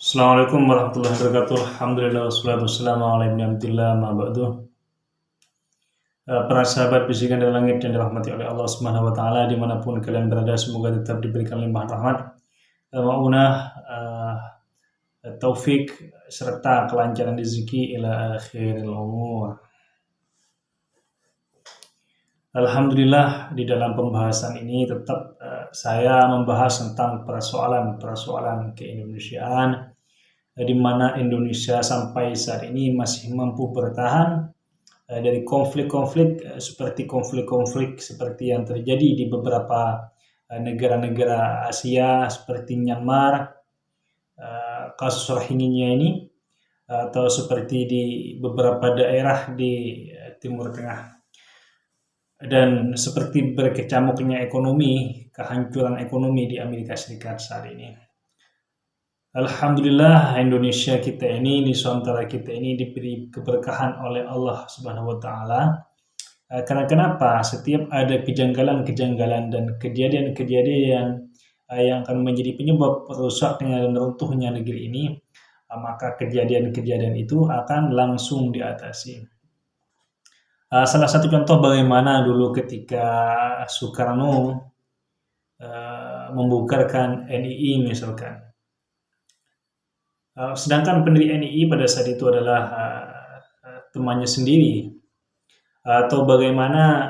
Assalamualaikum warahmatullahi wabarakatuh. Alhamdulillah wassalatu wassalamu ala ibni abdillah ma ba'du. Para sahabat bisikan dari langit yang dirahmati oleh Allah Subhanahu wa taala dimanapun kalian berada, semoga tetap diberikan limpahan rahmat, maunah, taufik serta kelancaran rezeki ila akhiril umur. Alhamdulillah, di dalam pembahasan ini tetap saya membahas tentang persoalan keindonesiaan, di mana Indonesia sampai saat ini masih mampu bertahan dari konflik-konflik seperti yang terjadi di beberapa negara-negara Asia seperti Myanmar, kasus Rohingya ini, atau seperti di beberapa daerah di Timur Tengah. Dan seperti berkecamuknya kehancuran ekonomi di Amerika Serikat saat ini. Alhamdulillah, Indonesia kita ini, Nusantara kita ini diberi keberkahan oleh Allah Subhanahu wa taala. Karena kenapa? Setiap ada kejanggalan-kejanggalan dan kejadian-kejadian yang akan menjadi penyebab rusaknya dan runtuhnya negeri ini, maka kejadian-kejadian itu akan langsung diatasi. Salah satu contoh bagaimana dulu ketika Soekarno membubarkan NII misalkan. Sedangkan pendiri NII pada saat itu adalah temannya sendiri. Atau bagaimana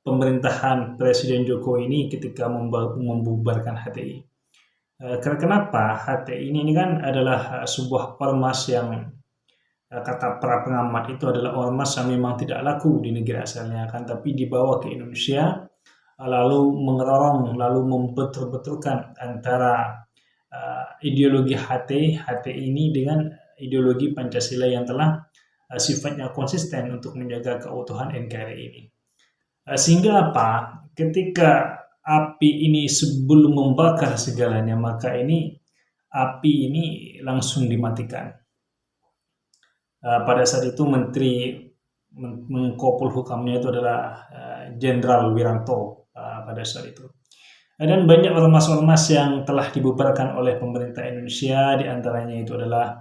pemerintahan Presiden Jokowi ini ketika membubarkan HTI. Kenapa? HTI ini kan adalah sebuah ormas yang kata para pengamat itu adalah ormas yang memang tidak laku di negeri asalnya, kan tapi dibawa ke Indonesia lalu mengerorong, lalu membetul-betulkan antara ideologi HTI ini dengan ideologi Pancasila yang telah sifatnya konsisten untuk menjaga keutuhan NKRI ini. Sehingga apa? Ketika api ini sebelum membakar segalanya, maka api ini langsung dimatikan. Pada saat itu Menteri Menko Polhukamnya itu adalah Jenderal Wiranto pada saat itu. Dan banyak ormas-ormas yang telah dibubarkan oleh pemerintah Indonesia, diantaranya itu adalah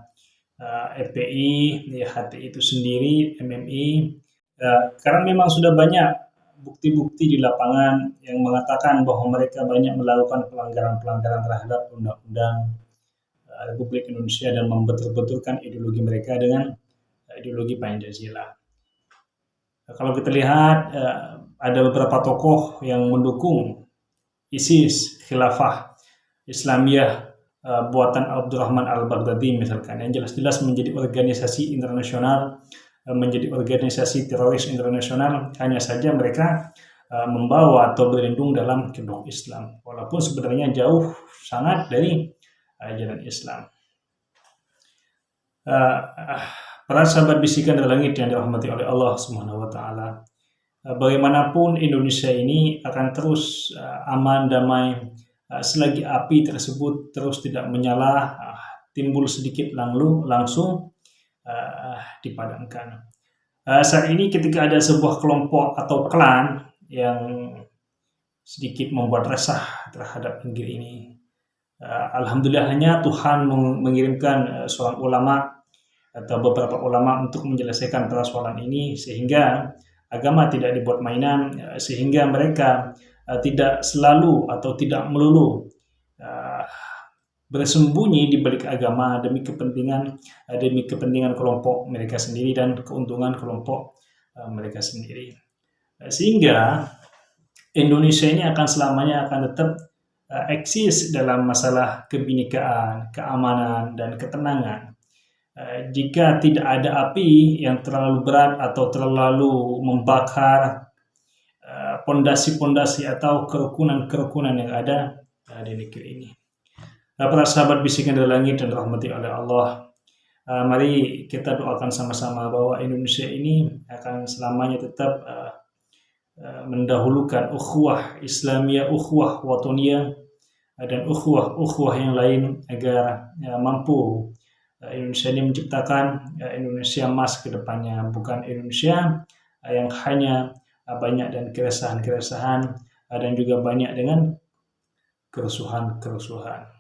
FPI, HTI itu sendiri, MMI, karena memang sudah banyak bukti-bukti di lapangan yang mengatakan bahwa mereka banyak melakukan pelanggaran-pelanggaran terhadap undang-undang Republik Indonesia dan membetul-betulkan ideologi mereka dengan ideologi Pancasila. Kalau kita lihat ada beberapa tokoh yang mendukung ISIS, Khilafah Islamiyah buatan Abdurrahman Al-Baghdadi misalkan, yang jelas-jelas menjadi organisasi internasional, menjadi organisasi teroris internasional, hanya saja mereka membawa atau berlindung dalam kedok Islam, walaupun sebenarnya jauh sangat dari ajaran Islam. Para sahabat bisikan dari langit yang dirahmati oleh Allah Subhanahu wa taala, bagaimanapun Indonesia ini akan terus aman damai selagi api tersebut terus tidak menyala, timbul sedikit langsung dipadamkan. Saat ini ketika ada sebuah kelompok atau klan yang sedikit membuat resah terhadap negeri ini, alhamdulillahnya Tuhan mengirimkan seorang ulama atau beberapa ulama untuk menyelesaikan persoalan ini, sehingga agama tidak dibuat mainan, sehingga mereka tidak selalu atau tidak melulu bersembunyi di balik agama demi kepentingan kelompok mereka sendiri dan keuntungan kelompok mereka sendiri. Sehingga Indonesia ini selamanya akan tetap eksis dalam masalah kebinekaan, keamanan, dan ketenangan. Jika tidak ada api yang terlalu berat atau terlalu membakar pondasi-pondasi atau kerukunan-kerukunan yang ada di negeri ini. Para sahabat bisikan dari langit dan rahmati oleh Allah, mari kita doakan sama-sama bahwa Indonesia ini akan selamanya tetap mendahulukan ukhuwah Islamiyah, ukhuwah watoniyah, dan ukhuwah yang lain agar mampu Indonesia ini menciptakan Indonesia emas ke depannya, bukan Indonesia yang hanya banyak dan keresahan-keresahan dan juga banyak dengan kerusuhan-kerusuhan.